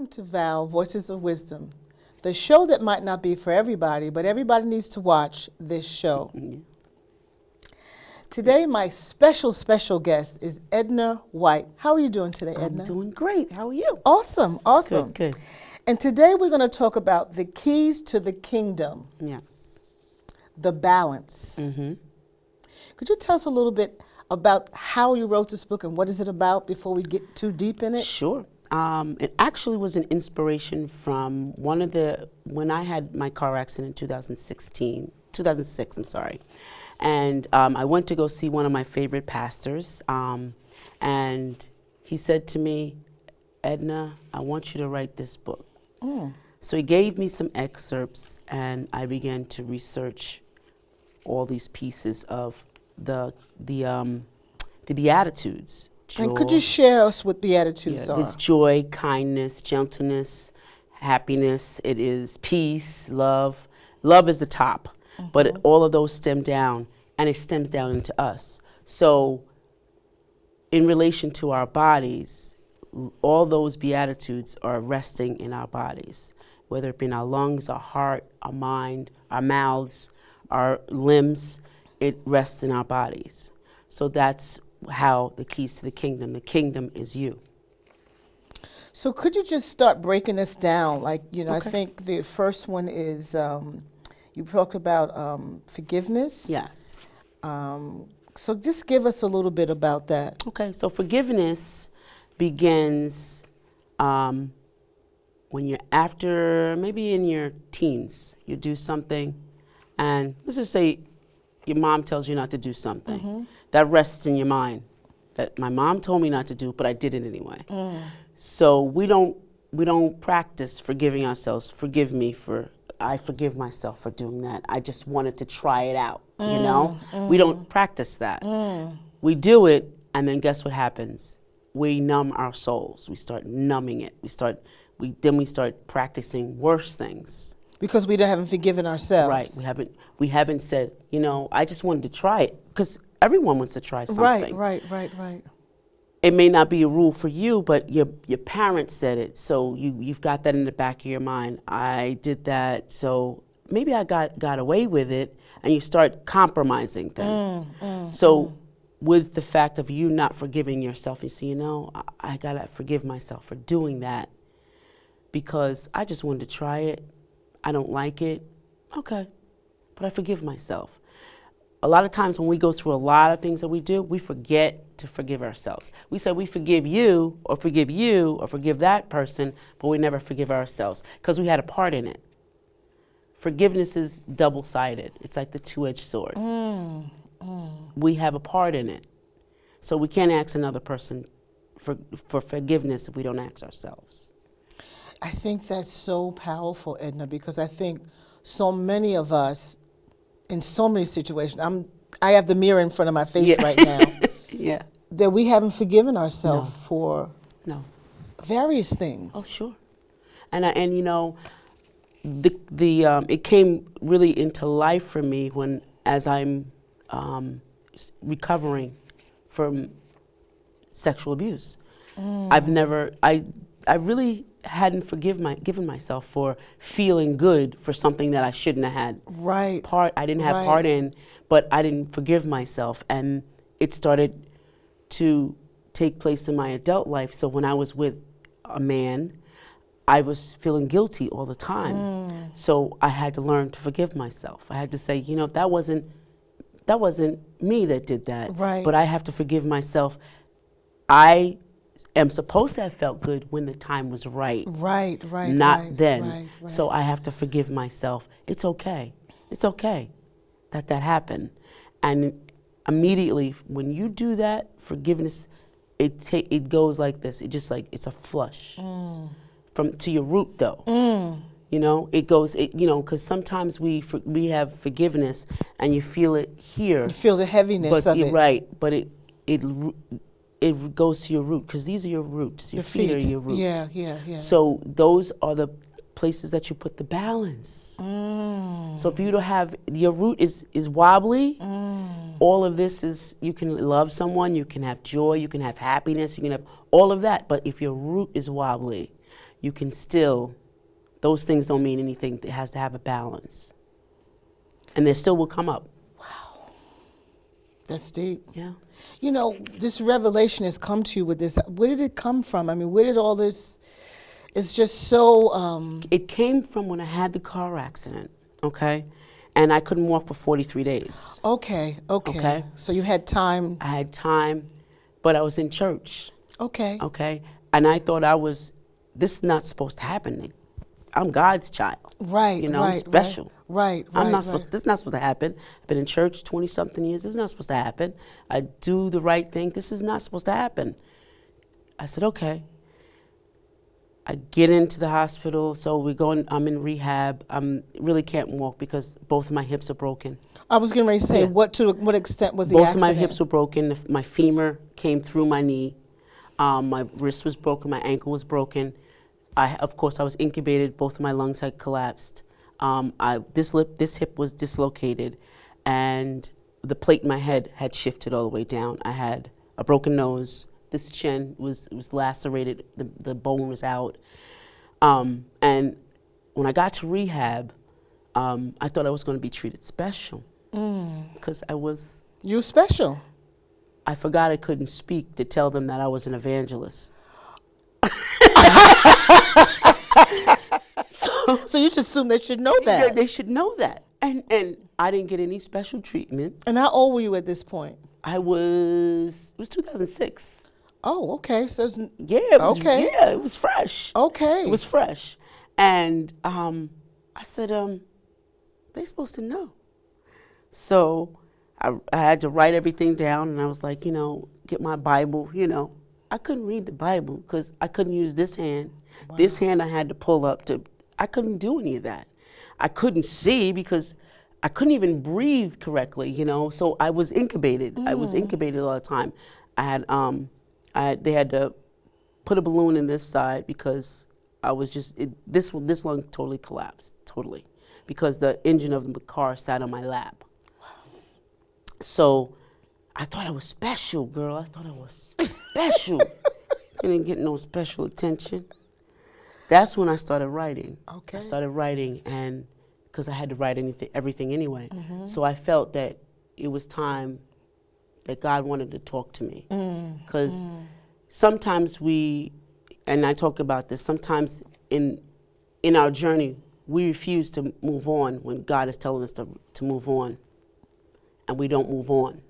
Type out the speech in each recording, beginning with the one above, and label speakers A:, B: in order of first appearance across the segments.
A: Welcome to VOW, Voices of Wisdom, the show that might not be for everybody, but everybody needs to watch this show. Today, my special guest is Edna White. How are you doing today, Edna?
B: I'm doing great. How are you?
A: Awesome.
B: Good.
A: And today we're going to talk about the keys to the kingdom.
B: Yes.
A: The balance.
B: Mm-hmm.
A: Could you tell us a little bit about how you wrote this book and what is it about before we get too deep in it?
B: Sure. It actually was an inspiration from when I had my car accident in 2006, and I went to go see one of my favorite pastors, and he said to me, Edna, I want you to write this book. So he gave me some excerpts, and I began to research all these pieces of the Beatitudes. Joy.
A: And could you share us what Beatitudes are?
B: There's joy, kindness, gentleness, happiness. It is peace, love. Love is the top, but all of those stem down, and it stems down into us. So in relation to our bodies, all those Beatitudes are resting in our bodies, whether it be in our lungs, our heart, our mind, our mouths, our limbs, it rests in our bodies. So that's how the keys to the kingdom is you.
A: So could you just start breaking this down? Like,
B: Okay.
A: I think the first one is, you talked about forgiveness.
B: Yes.
A: So just give us a little bit about that.
B: Okay, so forgiveness begins when you're maybe in your teens, you do something, and let's just say your mom tells you not to do something. That rests in your mind, that my mom told me not to do, but I did it anyway. So we don't practice forgiving ourselves. I forgive myself for doing that. I just wanted to try it out, you know? We don't practice that. We do it, and then guess what happens? We numb our souls. We start numbing it. Then we start practicing worse things.
A: Because we haven't forgiven ourselves.
B: Right. We haven't said, I just wanted to try it, because everyone wants to try something.
A: Right.
B: It may not be a rule for you, but your parents said it, so you've got that in the back of your mind. I did that, so maybe I got away with it, and you start compromising then. With the fact of you not forgiving yourself, you say, I gotta forgive myself for doing that, because I just wanted to try it. I don't like it. Okay, but I forgive myself. A lot of times when we go through a lot of things that we do, we forget to forgive ourselves. We say we forgive you or forgive that person, but we never forgive ourselves because we had a part in it. Forgiveness is double-sided. It's like the two-edged sword. We have a part in it. So we can't ask another person for forgiveness if we don't ask ourselves.
A: I think that's so powerful, Edna, because I think so many of us, in so many situations, I have the mirror in front of my face right now.
B: Yeah.
A: That we haven't forgiven ourselves for various things.
B: Oh, sure. And it came really into life for me as I'm recovering from sexual abuse. I really hadn't given myself for feeling good for something that I shouldn't have had.
A: Right.
B: I didn't have part in, but I didn't forgive myself, and it started to take place in my adult life. So when I was with a man, I was feeling guilty all the time. So I had to learn to forgive myself. I had to say, that wasn't me that did that.
A: Right.
B: But I have to forgive myself. I am supposed to have felt good when the time was right. Right. Not then.
A: Right.
B: So I have to forgive myself. It's okay. It's okay that happened. And immediately when you do that, forgiveness, it goes like this. It's a flush to your root though. It goes, because sometimes we have forgiveness and you feel it here.
A: You feel the heaviness of it.
B: Right, but it goes to your root, because these are your roots. Your feet are your roots.
A: Yeah.
B: So those are the places that you put the balance. So if you don't have, your root is wobbly, all of this is, you can love someone, you can have joy, you can have happiness, you can have all of that. But if your root is wobbly, you can still, those things don't mean anything. It has to have a balance. And they still will come up.
A: That's deep.
B: Yeah.
A: You know, this revelation has come to you with this. Where did it come from? I mean, where did all this, it's just so...
B: It came from when I had the car accident, okay? And I couldn't walk for 43 days.
A: Okay.
B: Okay.
A: So you had time.
B: I had time, but I was in church.
A: Okay.
B: Okay. And I thought this is not supposed to happen. I'm God's child.
A: Right.
B: You know,
A: right,
B: I'm special.
A: Right.
B: I'm not supposed, this is not supposed to happen. I've been in church 20 something years. This is not supposed to happen. I do the right thing. This is not supposed to happen. I said, okay. I get into the hospital. So I'm in rehab. I really can't walk because both of my hips are broken.
A: I was getting ready to say,
B: Yeah.
A: to what extent was the
B: Both
A: accident?
B: of my hips were broken. My femur came through my knee. My wrist was broken. My ankle was broken. Of course, I was incubated. Both of my lungs had collapsed. This hip was dislocated, and the plate in my head had shifted all the way down. I had a broken nose. This chin was lacerated. The bone was out. And when I got to rehab, I thought I was going to be treated special because
A: You special.
B: I forgot I couldn't speak to tell them that I was an evangelist.
A: So you just assume they should know that.
B: They should know that. And I didn't get any special treatment.
A: And how old were you at this point?
B: It was 2006.
A: Oh, okay. So it's,
B: Okay. Yeah, it was fresh.
A: Okay.
B: It was fresh. And I said, they're supposed to know. So I had to write everything down, and I was like, get my Bible, I couldn't read the Bible because I couldn't use this hand. Wow. This hand I had to pull up I couldn't do any of that. I couldn't see because I couldn't even breathe correctly, so I was incubated. I was incubated all the time. They had to put a balloon in this side because I was this lung totally collapsed, totally, because the engine of the car sat on my lap. Wow. So I thought I was special, girl. I thought I was special. I didn't get no special attention. That's when I started writing.
A: Okay.
B: I started writing, and because I had to write everything anyway. So I felt that it was time that God wanted to talk to me. Because sometimes and I talk about this, sometimes in our journey, we refuse to move on when God is telling us to move on. And we don't move on.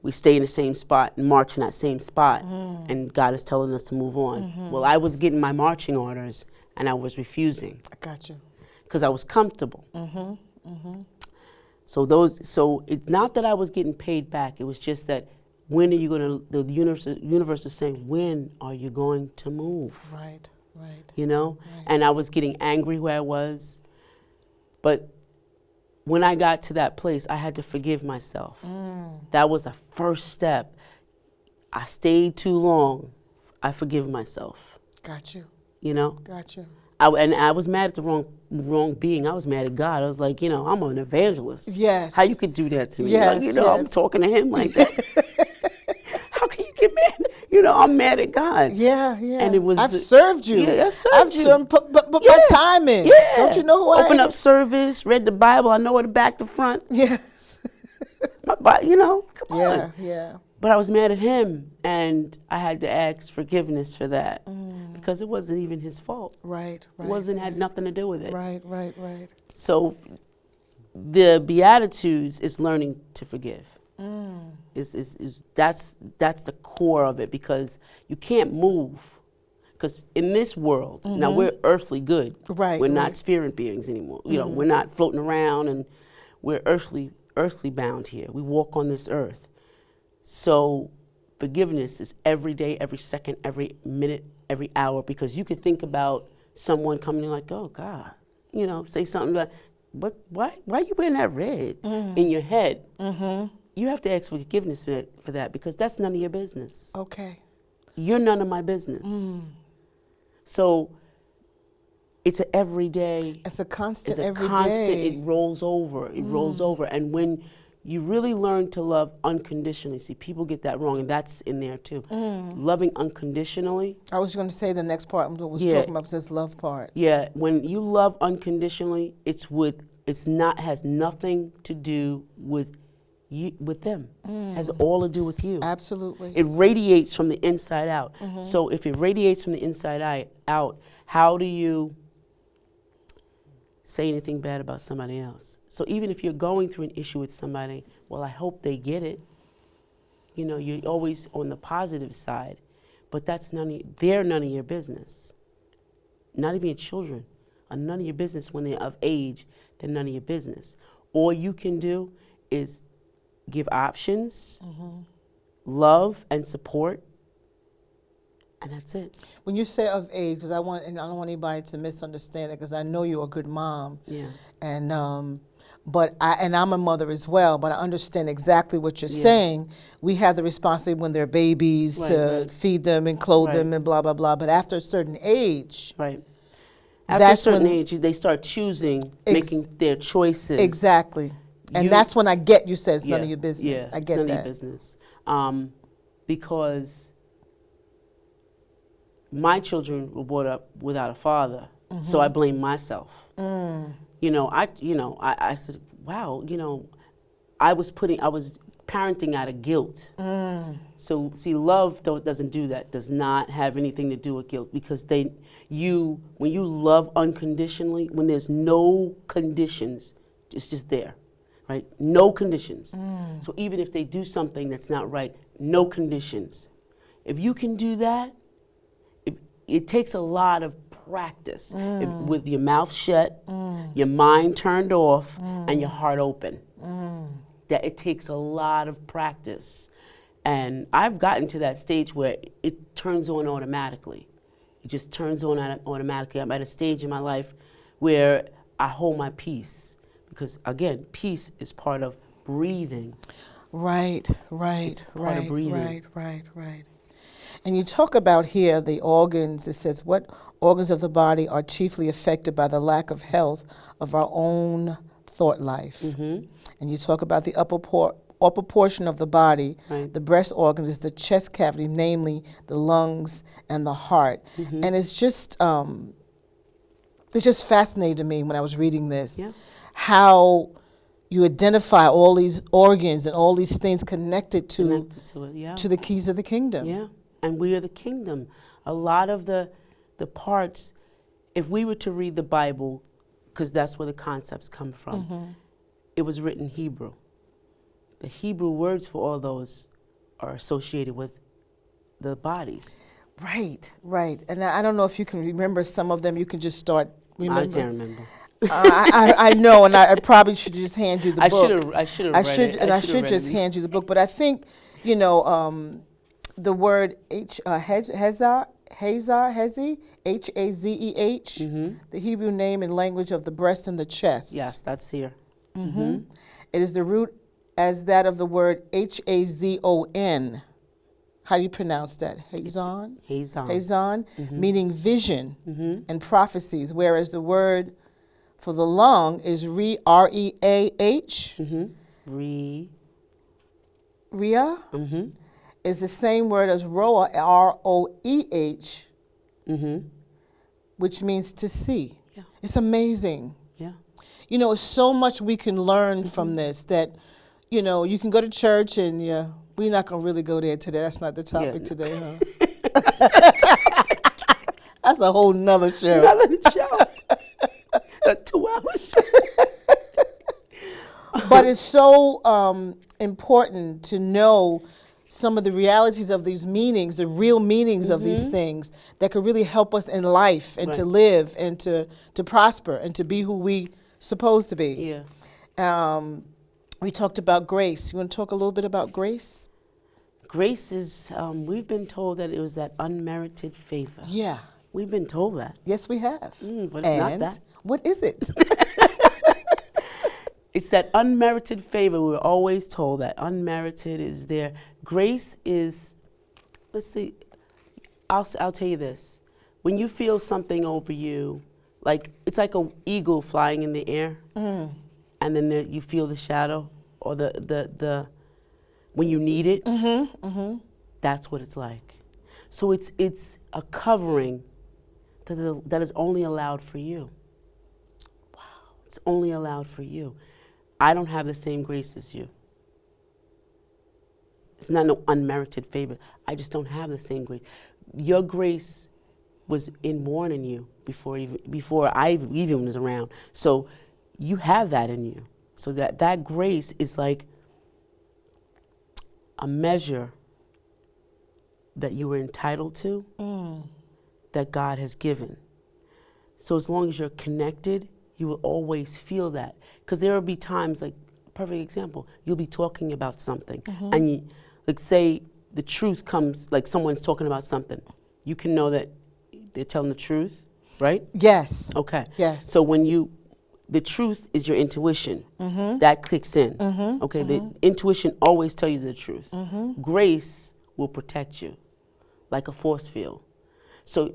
B: We stay in the same spot and march in that same spot, and God is telling us to move on. Well, I was getting my marching orders, and I was refusing.
A: I got you.
B: Because I was comfortable. So it's not that I was getting paid back. It was just that when are you going to? The universe is saying, when are you going to move?
A: Right.
B: Right. And I was getting angry where I was, but when I got to that place, I had to forgive myself. That was a first step. I stayed too long. I forgive myself.
A: Got you.
B: Got
A: you.
B: I was mad at the wrong being. I was mad at God. I was like, I'm an evangelist.
A: Yes.
B: How you could do that to me?
A: Yes,
B: I'm talking to him like that. How can you get mad? I'm mad at God.
A: Yeah.
B: And it was
A: I've served you.
B: Yeah, I served you.
A: Put my time in.
B: Yeah.
A: Don't you know who I am?
B: Open up service, read the Bible. I know where to back to front.
A: Yes.
B: Come on.
A: Yeah.
B: But I was mad at him, and I had to ask forgiveness for that because it wasn't even his fault.
A: Right.
B: It had nothing to do with it.
A: Right.
B: So the Beatitudes is learning to forgive. That's the core of it, because you can't move. Because in this world, now we're earthly good.
A: Right.
B: We're not spirit beings anymore. We're not floating around, and we're earthly bound here. We walk on this earth. So forgiveness is every day, every second, every minute, every hour, because you could think about someone coming in like, oh God, say something like, but why you wearing that red in your head? You have to ask for forgiveness for that, because that's none of your business.
A: Okay.
B: You're none of my business. So it's an everyday.
A: It's a constant
B: It's a
A: every
B: constant.
A: day.
B: It rolls over. It rolls over. And when you really learn to love unconditionally. See, people get that wrong, and that's in there too. Loving unconditionally.
A: I was going to say the next part I was
B: Yeah.
A: talking about was this love part.
B: Yeah, when you love unconditionally, has nothing to do with you, with them. Has all to do with you.
A: Absolutely.
B: It radiates from the inside out. So if it radiates from the inside out, how do you say anything bad about somebody else? So even if you're going through an issue with somebody, well, I hope they get it. You know, you're always on the positive side, but they're none of your business. Not even your children are none of your business. When they're of age, they're none of your business. All you can do is give options, love and support, and that's it.
A: When you say of age, because I don't want anybody to misunderstand that, because I know you're a good mom.
B: Yeah.
A: And I'm a mother as well, but I understand exactly what you're saying. We have the responsibility when they're babies to feed them and clothe them and blah, blah, blah. But after a certain age,
B: after a certain age, they start choosing, making their choices.
A: Exactly. And that's when I get you said it's none of your business.
B: Yeah,
A: I get
B: it's none
A: that.
B: of your business. Because my children were brought up without a father, so I blame myself. You know, I said, wow, you know, I was parenting out of guilt. So see, love doesn't do that. Does not have anything to do with guilt, because when you love unconditionally, when there's no conditions, it's just there, right? No conditions. So even if they do something that's not right, no conditions. If you can do that, it takes a lot of practice with your mouth shut, your mind turned off, and your heart open. That it takes a lot of practice. And I've gotten to that stage where it turns on automatically. It just turns on automatically. I'm at a stage in my life where I hold my peace, because again, peace is part of breathing.
A: Right.
B: It's part of breathing.
A: Right. And you talk about here the organs. It says, what organs of the body are chiefly affected by the lack of health of our own thought life? And you talk about the upper portion of the body. The breast organs is the chest cavity, namely the lungs and the heart. And it's just fascinating to me when I was reading this, how you identify all these organs and all these things connected to the keys of the kingdom.
B: Yeah. And we are the kingdom. A lot of the parts, if we were to read the Bible, because that's where the concepts come from, it was written in Hebrew. The Hebrew words for all those are associated with the bodies. Right.
A: And I don't know if you can remember some of them. You can just start remembering.
B: I can't remember.
A: I know, and I probably should just hand you the book.
B: I should have read it.
A: I should just hand you the book. But I think, you know, the word Hezeh, H-A-Z-E-H, the Hebrew name and language of the breast and the chest.
B: Yes, that's here.
A: It is the root as that of the word H-A-Z-O-N. How do you pronounce that? Hazon? Hazon, meaning vision and prophecies, whereas the word for the lung is R-E-A-H. Ria. Is the same word as Roa, R-O-E-H, which means to see. Yeah. It's amazing.
B: Yeah.
A: You know, so much we can learn from this that, you know, you can go to church and we're not going to really go there today. That's not the topic today, huh? That's a whole nother show.
B: A 2-hour show.
A: But it's so important to know some of the realities of these meanings, the real meanings of these things that could really help us in life and to live and to prosper and to be who we supposed to be.
B: Yeah.
A: We talked about grace. You want to talk a little bit about grace?
B: Grace is, we've been told that it was that unmerited favor.
A: Yeah.
B: We've been told that.
A: Yes, we have.
B: But it's not that.
A: What is it?
B: It's that unmerited favor. We're always told that unmerited is there. Grace is, let's see, I'll tell you this. When you feel something over you, like it's like an eagle flying in the air, and then you feel the shadow. or the when you need it, that's what it's like. So it's a covering that is only allowed for you. Wow. It's only allowed for you. I don't have the same grace as you. It's not no unmerited favor. I just don't have the same grace. Your grace was inborn in you before I even was around. So you have that in you. So that grace is like a measure that you were entitled to, that God has given. So as long as you're connected, you will always feel that. Because there will be times, like, perfect example, you'll be talking about something, and you, like, say the truth comes, like someone's talking about something, you can know that they're telling the truth, right?
A: Yes.
B: Okay.
A: Yes.
B: So the truth is your intuition. That clicks in. Okay. The intuition always tells you the truth. Grace will protect you like a force field. So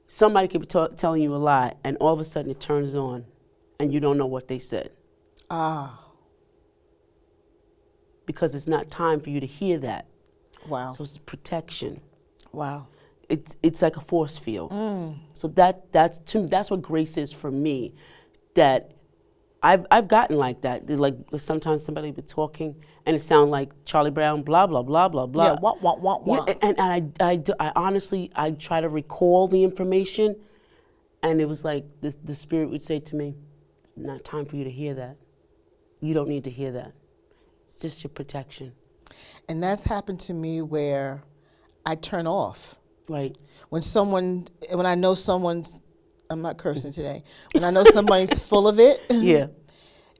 B: somebody could be telling you a lie, and all of a sudden it turns on, and you don't know what they said. Because it's not time for you to hear that.
A: Wow.
B: So it's protection.
A: Wow.
B: It's like a force field. So that's what grace is for me. That I've gotten like that. Like sometimes somebody be talking and it sounds like Charlie Brown, blah blah blah blah blah.
A: Yeah, wah.
B: Yeah, and I honestly try to recall the information, and it was like the Spirit would say to me, "It's not time for you to hear that. You don't need to hear that. It's just your protection."
A: And that's happened to me where I turn off.
B: Right.
A: When I know someone's, I'm not cursing today, when I know somebody's full of it,
B: Yeah.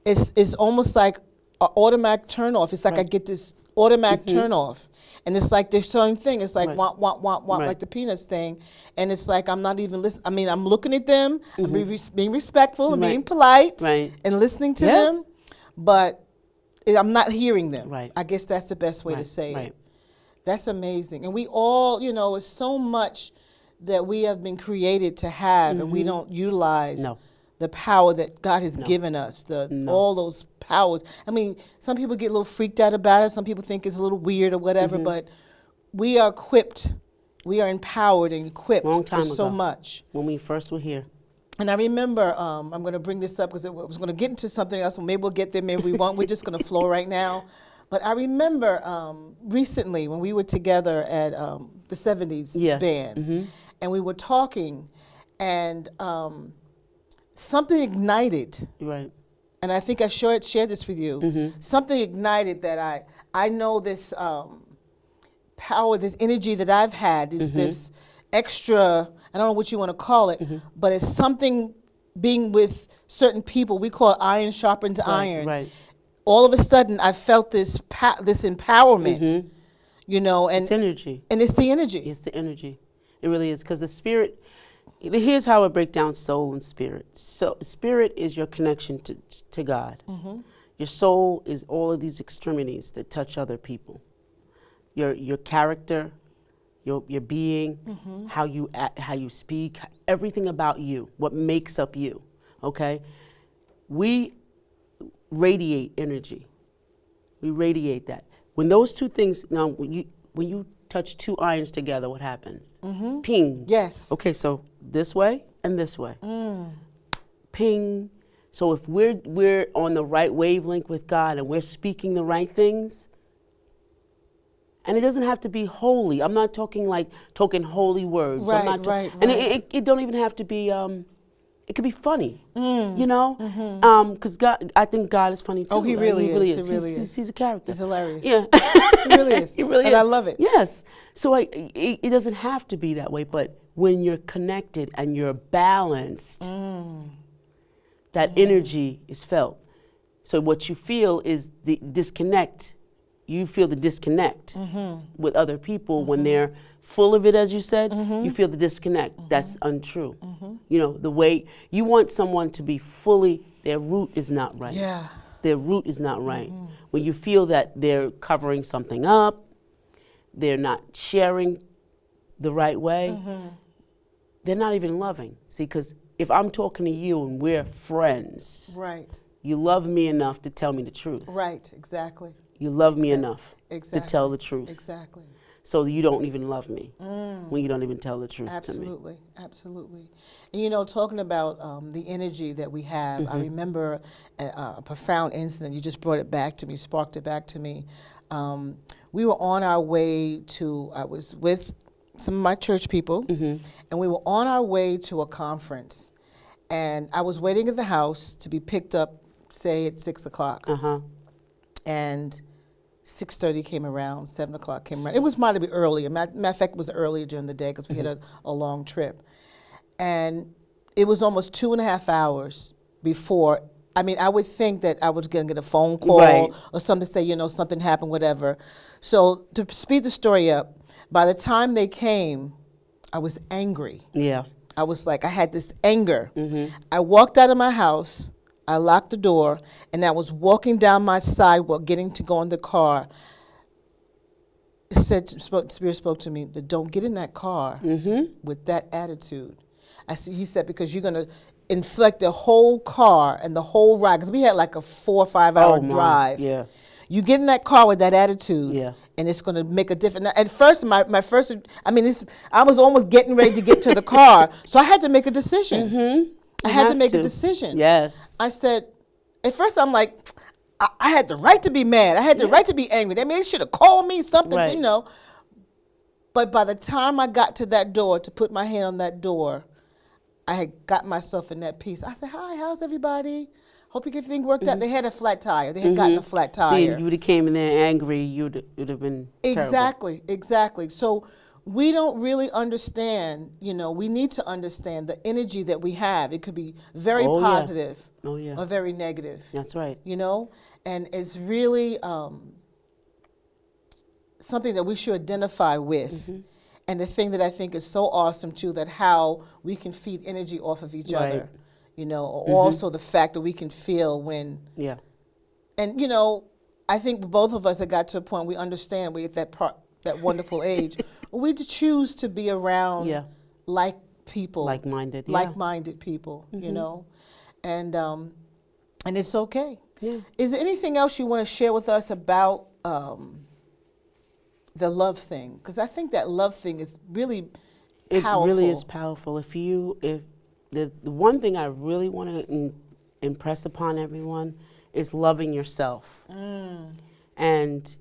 A: It's almost like an automatic turn off. It's like I get this automatic turn off. And it's like the same thing. It's like want, like the peanuts thing. And it's like I'm not even listening. I mean, I'm looking at them, I'm being respectful and being polite and listening to them, but I'm not hearing them.
B: Right.
A: I guess that's the best way to say
B: Right.
A: it. That's amazing. And we all, it's so much that we have been created to have, and we don't utilize the power that God has given us, all those powers. I mean, some people get a little freaked out about it. Some people think it's a little weird or whatever, but we are equipped. We are empowered and equipped for so much.
B: When we first were here.
A: And I remember, I'm going to bring this up because I was going to get into something else. So maybe we'll get there, maybe we won't. We're just going to flow right now. But I remember recently when we were together at the 70s band, and we were talking, and something ignited.
B: Right.
A: And I think I shared this with you. Something ignited that I know this power, this energy that I've had is this extra, I don't know what you want to call it, but it's something being with certain people. We call it iron sharpens iron.
B: Right.
A: All of a sudden, I felt this empowerment, and
B: it's energy.
A: And it's the energy.
B: It's the energy. It really is, because the spirit. Here's how I break down soul and spirit. So, spirit is your connection to God. Your soul is all of these extremities that touch other people. Your character, your being, how you act, how you speak, everything about you, what makes up you. Okay, we radiate energy. We radiate that. When those two things, now when you touch two irons together, what happens? Ping.
A: Yes.
B: Okay, so this way and this way. Ping. So if we're on the right wavelength with God and we're speaking the right things, and it doesn't have to be holy. I'm not talking holy words.
A: Right.
B: And it don't even have to be. It could be funny, because God, I think God is funny too.
A: Oh, he really is. He really
B: is. He's a character.
A: He's hilarious.
B: Yeah,
A: he really is.
B: He really is.
A: And I love it.
B: Yes. So it doesn't have to be that way, but when you're connected and you're balanced, that energy is felt. So what you feel is the disconnect. You feel the disconnect with other people when they're full of it, as you said. You feel the disconnect. That's untrue. The way you want someone to be fully, their root is not right.
A: Yeah.
B: Their root is not right. When you feel that they're covering something up, they're not sharing the right way, they're not even loving. See, because if I'm talking to you and we're friends,
A: right,
B: You love me enough to tell me the truth.
A: Right, exactly.
B: You love me enough to tell the truth.
A: Exactly.
B: So you don't even love me when you don't even tell the truth to me.
A: Absolutely, absolutely. And you know, talking about the energy that we have, I remember a profound incident. You just brought it back to me, sparked it back to me. We were on our way to, I was with some of my church people, and we were on our way to a conference. And I was waiting at the house to be picked up, say, at 6 o'clock. And 6:30 came around, 7 o'clock came around. It was might have been earlier. Matter of fact, it was earlier during the day because we had a long trip. And it was almost 2.5 hours before. I mean, I would think that I was going to get a phone call or something to say, you know, something happened, whatever. So to speed the story up, by the time they came, I was angry.
B: Yeah.
A: I was like, I had this anger. I walked out of my house. I locked the door, and I was walking down my sidewalk, getting to go in the car. Spirit spoke to me that don't get in that car with that attitude. He said, because you're going to inflict the whole car and the whole ride, because we had like a 4 or 5 hour drive.
B: Yeah.
A: You get in that car with that attitude, and it's going to make a difference. At first, I was almost getting ready to get to the car, so I had to make a decision. I had to make a decision.
B: Yes.
A: I said, at first I'm like, I had the right to be mad. I had the right to be angry. I mean, they should have called me something, you know. But by the time I got to that door, to put my hand on that door, I had got myself in that peace. I said, hi, how's everybody? Hope everything worked out. They had a flat tire. They had gotten a flat tire.
B: See, if you would have came in there angry, you'd have been terrible.
A: Exactly. So we don't really understand, you know, we need to understand the energy that we have. It could be very positive or very negative.
B: That's right.
A: You know, and it's really something that we should identify with. And the thing that I think is so awesome too, that how we can feed energy off of each other. You know, also the fact that we can feel when. Yeah. And, you know, I think both of us have got to a point we understand we're at that wonderful age. We choose to be around like people. Like-minded people, you know. And it's okay. Yeah. Is there anything else you want to share with us about the love thing? Because I think that love thing is really powerful.
B: It really is powerful. If the one thing I really want to impress upon everyone is loving yourself. And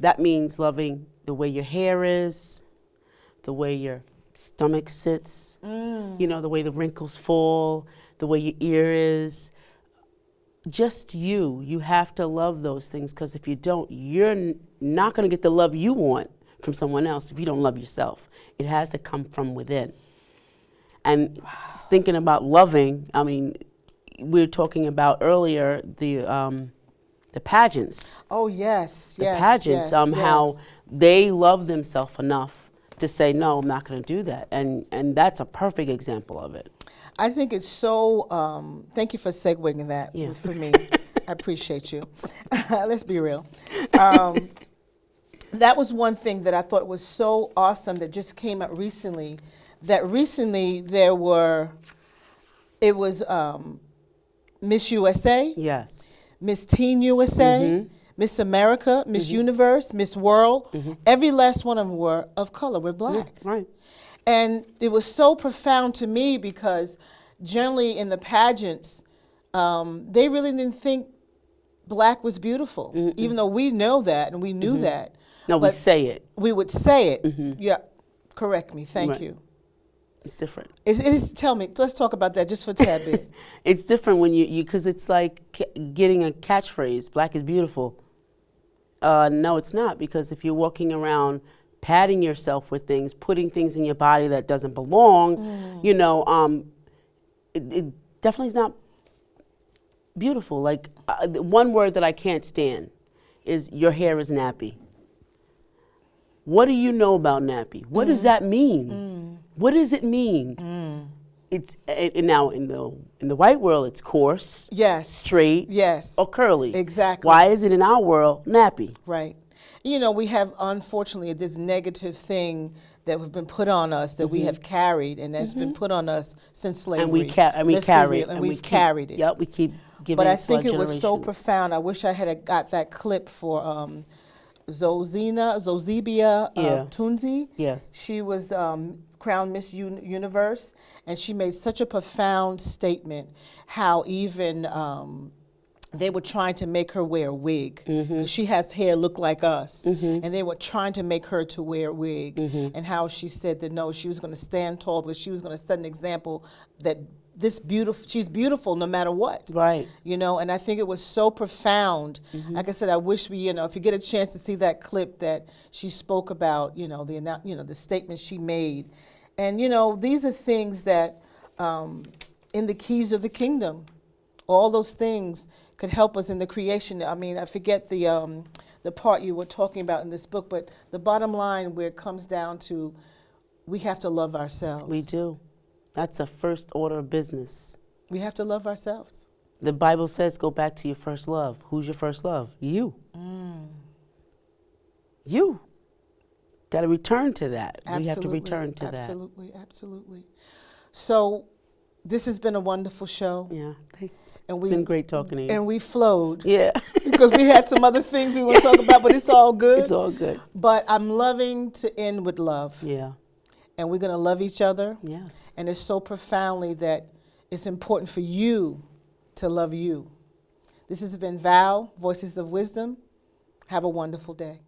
B: that means loving the way your hair is, the way your stomach sits, you know, the way the wrinkles fall, the way your ear is. Just you. You have to love those things, because if you don't, you're not going to get the love you want from someone else if you don't love yourself. It has to come from within. And thinking about loving, I mean, we were talking about earlier the pageants.
A: Oh, yes.
B: The pageants, how they love themselves enough to say, no, I'm not going to do that. And that's a perfect example of it.
A: I think it's so, thank you for segueing that for me. I appreciate you. Let's be real. That was one thing that I thought was so awesome that just came out recently, that recently it was Miss USA. Yes. Miss Teen USA, Miss America, Miss Universe, Miss World. Every last one of them were of color, were black. Right. And it was so profound to me because generally in the pageants, they really didn't think black was beautiful, even though we know that and we knew that.
B: No, but we say it.
A: We would say it. Yeah, correct me. Thank you.
B: It's different.
A: Tell me, let's talk about that just for a tad bit.
B: It's different when because it's like getting a catchphrase, black is beautiful. No, it's not, because if you're walking around patting yourself with things, putting things in your body that doesn't belong, you know, it definitely is not beautiful. Like one word that I can't stand is your hair is nappy. What do you know about nappy? What does that mean? What does it mean? It's now in the white world, it's coarse, straight, or curly.
A: Exactly.
B: Why is it in our world nappy?
A: Right. You know, we have, unfortunately, this negative thing that have been put on us that we have carried, and that's been put on us since slavery.
B: And we've carried it.
A: Yep,
B: we keep giving
A: But I
B: it to our
A: think it was so
B: generations.
A: profound. I wish I had got that clip for Zozibia
B: Yeah.
A: Tunzi.
B: Yes.
A: She was crowned Miss Universe, and she made such a profound statement how even they were trying to make her wear a wig. 'Cause she has hair look like us, and they were trying to make her to wear a wig. And how she said that no, she was going to stand tall because she was going to set an example that she's beautiful no matter what.
B: Right.
A: You know, and I think it was so profound. Like I said, I wish we, if you get a chance to see that clip that she spoke about, the statement she made. And, these are things that in the keys of the kingdom, all those things could help us in the creation. I mean, I forget the part you were talking about in this book, but the bottom line where it comes down to we have to love ourselves.
B: We do. That's a first order of business.
A: We have to love ourselves.
B: The Bible says go back to your first love. Who's your first love? You. You. Got to return to that.
A: Absolutely.
B: We have to return to
A: Absolutely. Absolutely. So this has been a wonderful show.
B: that. Yeah. Thanks.
A: And
B: It's been great talking to you.
A: And we flowed.
B: Yeah.
A: Because we had some other things we want to talk about, but it's all good.
B: It's all good.
A: But I'm loving to end with love.
B: Yeah.
A: And we're going to love each other.
B: Yes.
A: And it's so profoundly that it's important for you to love you. This has been VOW, Voices of Wisdom. Have a wonderful day.